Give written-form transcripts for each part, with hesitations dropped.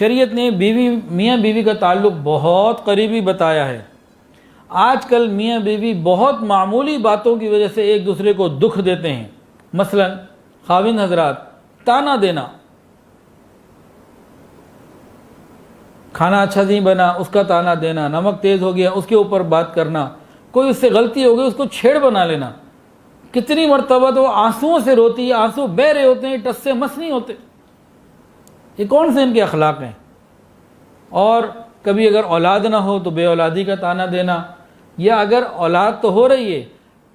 شریعت نے میاں بیوی کا تعلق بہت قریبی بتایا ہے۔ آج کل میاں بیوی بہت معمولی باتوں کی وجہ سے ایک دوسرے کو دکھ دیتے ہیں۔ مثلا خاوند حضرات، تانا دینا، کھانا اچھا نہیں بنا اس کا تانا دینا، نمک تیز ہو گیا اس کے اوپر بات کرنا، کوئی اس سے غلطی ہو گئی اس کو چھیڑ بنا لینا۔ کتنی مرتبہ تو آنسوؤں سے روتی ہے، آنسو بہہ رہے ہوتے ہیں، ٹس سے مس نہیں ہوتے۔ یہ کون سے ان کے اخلاق ہیں؟ اور کبھی اگر اولاد نہ ہو تو بے اولادی کا تانا دینا، یا اگر اولاد تو ہو رہی ہے،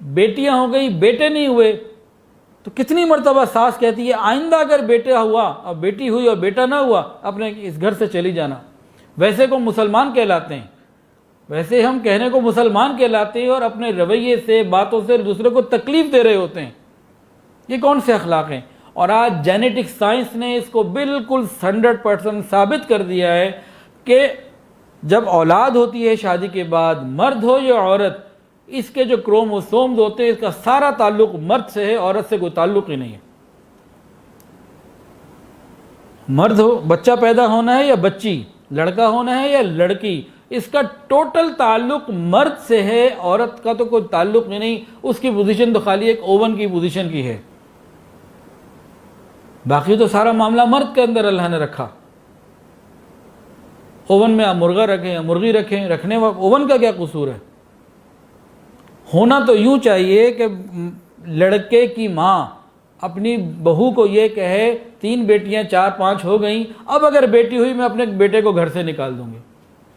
بیٹیاں ہو گئی بیٹے نہیں ہوئے، تو کتنی مرتبہ ساس کہتی ہے آئندہ اگر بیٹا ہوا اور بیٹی ہوئی اور بیٹا نہ ہوا اپنے اس گھر سے چلی جانا۔ ویسے کو مسلمان کہلاتے ہیں، ویسے ہم کہنے کو مسلمان کہلاتے ہیں، اور اپنے رویے سے باتوں سے دوسرے کو تکلیف دے رہے ہوتے ہیں۔ یہ کون سے اخلاق ہیں؟ اور آج جینیٹک سائنس نے اس کو بالکل 100% ثابت کر دیا ہے کہ جب اولاد ہوتی ہے شادی کے بعد، مرد ہو یا عورت، اس کے جو کروموسومز ہوتے ہیں اس کا سارا تعلق مرد سے ہے، عورت سے کوئی تعلق ہی نہیں ہے۔ مرد ہو بچہ پیدا ہونا ہے یا بچی، لڑکا ہونا ہے یا لڑکی، اس کا ٹوٹل تعلق مرد سے ہے، عورت کا تو کوئی تعلق ہی نہیں۔ اس کی پوزیشن تو خالی ایک اوون کی پوزیشن کی ہے، باقی تو سارا معاملہ مرد کے اندر اللہ نے رکھا۔ اوون میں آپ مرغا رکھیں یا مرغی رکھیں، رکھنے وقت اوون کا کیا قصور ہے؟ ہونا تو یوں چاہیے کہ لڑکے کی ماں اپنی بہو کو یہ کہے 3 بیٹیاں 4 5 ہو گئیں، اب اگر بیٹی ہوئی میں اپنے بیٹے کو گھر سے نکال دوں گی۔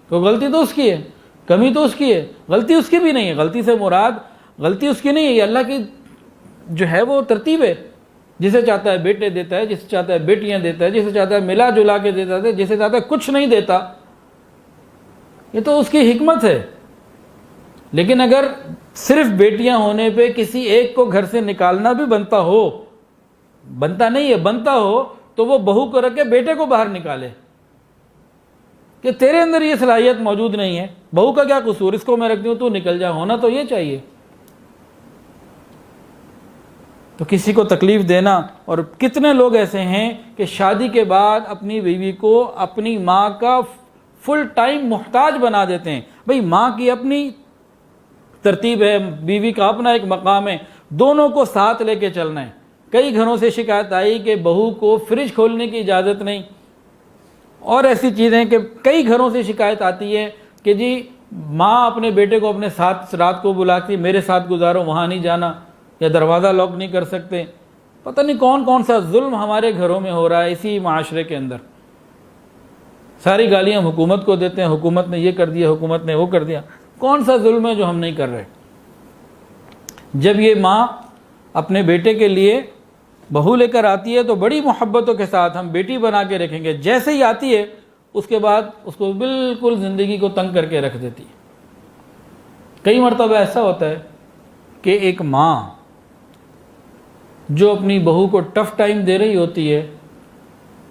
تو غلطی تو اس کی ہے، کمی تو اس کی ہے، غلطی اس کی بھی نہیں ہے۔ غلطی سے مراد غلطی اس کی نہیں ہے، یہ اللہ کی جو ہے وہ ترتیب ہے۔ جسے چاہتا ہے بیٹے دیتا ہے، جسے چاہتا ہے بیٹیاں دیتا ہے، جسے چاہتا ہے ملا جلا کے دیتا ہے، جسے چاہتا ہے کچھ نہیں دیتا۔ یہ تو اس کی حکمت ہے۔ لیکن اگر صرف بیٹیاں ہونے پہ کسی ایک کو گھر سے نکالنا بھی بنتا ہو، بنتا نہیں ہے، بنتا ہو تو وہ بہو کو رکھ کے بیٹے کو باہر نکالے کہ تیرے اندر یہ صلاحیت موجود نہیں ہے، بہو کا کیا قصور، اس کو میں رکھتی ہوں تو نکل جا۔ ہونا تو یہ چاہیے۔ تو کسی کو تکلیف دینا، اور کتنے لوگ ایسے ہیں کہ شادی کے بعد اپنی بیوی کو اپنی ماں کا فل ٹائم محتاج بنا دیتے ہیں۔ بھئی ماں کی اپنی ترتیب ہے، بیوی کا اپنا ایک مقام ہے، دونوں کو ساتھ لے کے چلنا ہے۔ کئی گھروں سے شکایت آئی کہ بہو کو فریج کھولنے کی اجازت نہیں، اور ایسی چیزیں کہ کئی گھروں سے شکایت آتی ہے کہ جی ماں اپنے بیٹے کو اپنے ساتھ رات کو بلاتی، میرے ساتھ گزارو، وہاں نہیں جانا، یا دروازہ لاک نہیں کر سکتے۔ پتہ نہیں کون کون سا ظلم ہمارے گھروں میں ہو رہا ہے اسی معاشرے کے اندر۔ ساری گالیاں حکومت کو دیتے ہیں، حکومت نے یہ کر دیا، حکومت نے وہ کر دیا۔ کون سا ظلم ہے جو ہم نہیں کر رہے؟ جب یہ ماں اپنے بیٹے کے لیے بہو لے کر آتی ہے تو بڑی محبتوں کے ساتھ ہم بیٹی بنا کے رکھیں گے، جیسے ہی آتی ہے اس کے بعد اس کو بالکل زندگی کو تنگ کر کے رکھ دیتی ہے۔ کئی مرتبہ ایسا ہوتا ہے کہ ایک ماں جو اپنی بہو کو ٹف ٹائم دے رہی ہوتی ہے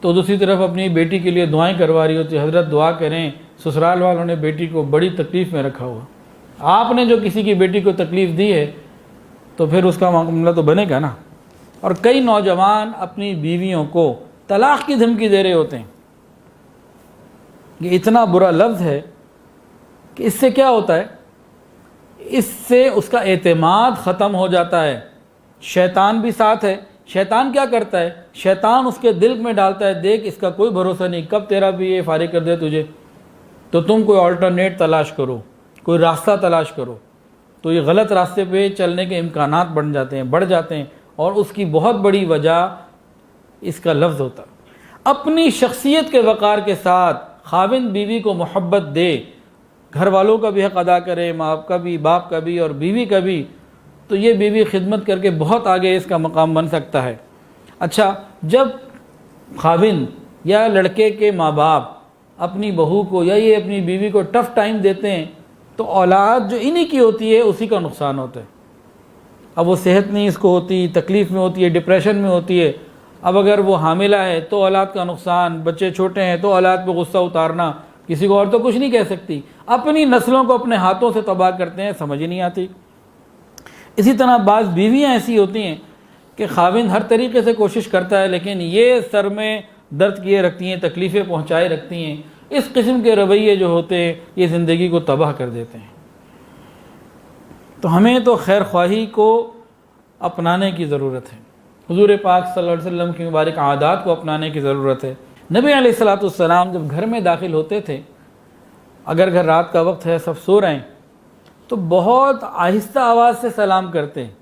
تو دوسری طرف اپنی بیٹی کے لیے دعائیں کروا رہی ہوتی ہے، حضرت دعا کریں، سسرال والوں نے بیٹی کو بڑی تکلیف میں رکھا ہوا۔ آپ نے جو کسی کی بیٹی کو تکلیف دی ہے تو پھر اس کا معاملہ تو بنے گا نا۔ اور کئی نوجوان اپنی بیویوں کو طلاق کی دھمکی دے رہے ہوتے ہیں۔ یہ اتنا برا لفظ ہے کہ اس سے کیا ہوتا ہے؟ اس سے اس کا اعتماد ختم ہو جاتا ہے۔ شیطان بھی ساتھ ہے۔ شیطان کیا کرتا ہے؟ شیطان اس کے دل میں ڈالتا ہے، دیکھ اس کا کوئی بھروسہ نہیں، کب تیرا بھی یہ فارغ کر دے تجھے، تو تم کوئی آلٹرنیٹ تلاش کرو، کوئی راستہ تلاش کرو۔ تو یہ غلط راستے پہ چلنے کے امکانات بڑھ جاتے ہیں، اور اس کی بہت بڑی وجہ اس کا لفظ ہوتا ہے۔ اپنی شخصیت کے وقار کے ساتھ خاوند بیوی کو محبت دے، گھر والوں کا بھی حق ادا کرے، ماں کا بھی، باپ کا بھی اور بیوی کا بھی، تو یہ بیوی خدمت کر کے بہت آگے اس کا مقام بن سکتا ہے۔ اچھا، جب خاوند یا لڑکے کے ماں باپ اپنی بہو کو یا یہ اپنی بیوی کو ٹف ٹائم دیتے ہیں تو اولاد جو انہی کی ہوتی ہے اسی کا نقصان ہوتا ہے۔ اب وہ صحت نہیں اس کو ہوتی، تکلیف میں ہوتی ہے، ڈپریشن میں ہوتی ہے۔ اب اگر وہ حاملہ ہے تو اولاد کا نقصان، بچے چھوٹے ہیں تو اولاد پہ غصہ اتارنا، کسی کو اور تو کچھ نہیں کہہ سکتی، اپنی نسلوں کو اپنے ہاتھوں سے تباہ کرتے ہیں، سمجھ ہی نہیں آتی۔ اسی طرح بعض بیویاں ایسی ہوتی ہیں کہ خاوند ہر طریقے سے کوشش کرتا ہے لیکن یہ سر میں درد کیے رکھتی ہیں، تکلیفیں پہنچائے رکھتی ہیں. اس قسم کے رویے جو ہوتے ہیں یہ زندگی کو تباہ کر دیتے ہیں. تو ہمیں تو خیر خواہی کو اپنانے کی ضرورت ہے، حضور پاک صلی اللہ علیہ وسلم کی مبارک عادات کو اپنانے کی ضرورت ہے. نبی علیہ الصلوۃ والسلام جب گھر میں داخل ہوتے تھے، اگر گھر رات کا وقت ہے، سب سو رہے ہیں، تو بہت آہستہ آواز سے سلام کرتے ہیں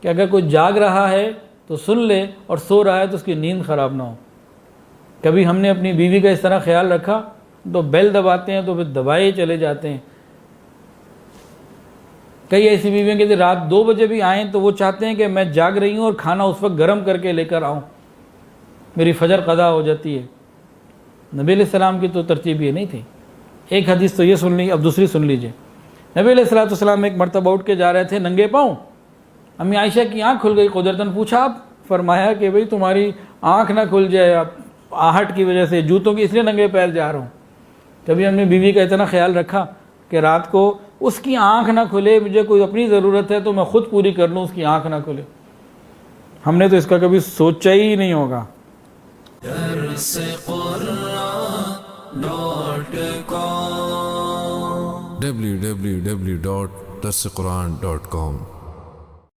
کہ اگر کوئی جاگ رہا ہے تو سن لے اور سو رہا ہے تو اس کی نیند خراب نہ ہو. کبھی ہم نے اپنی بیوی کا اس طرح خیال رکھا تو بیل دباتے ہیں تو پھر دبائے چلے جاتے ہیں. کئی ایسی بیویاں کہ رات 2 بجے بھی آئیں تو وہ چاہتے ہیں کہ میں جاگ رہی ہوں اور کھانا اس وقت گرم کر کے لے کر آؤں، میری فجر قضا ہو جاتی ہے. نبی علیہ السلام کی تو ترتیب یہ نہیں تھی. ایک حدیث تو یہ سن لی، اب دوسری سن لیجئے. نبی علیہ السلام ایک مرتبہ اٹھ کے جا رہے تھے ننگے پاؤں. امی عائشہ کی آنکھ کھل گئی، قدرتاً پوچھا، آپ فرمایا کہ بھئی تمہاری آنکھ نہ کھل جائے آہٹ کی وجہ سے، جوتوں کی اس لیے ننگے پیر جا رہا ہوں. کبھی ہم نے بیوی کا اتنا خیال رکھا کہ رات کو اس کی آنکھ نہ کھلے، مجھے کوئی اپنی ضرورت ہے تو میں خود پوری کر لوں، اس کی آنکھ نہ کھلے. ہم نے تو اس کا کبھی سوچا ہی نہیں ہوگا. www.darsequran.com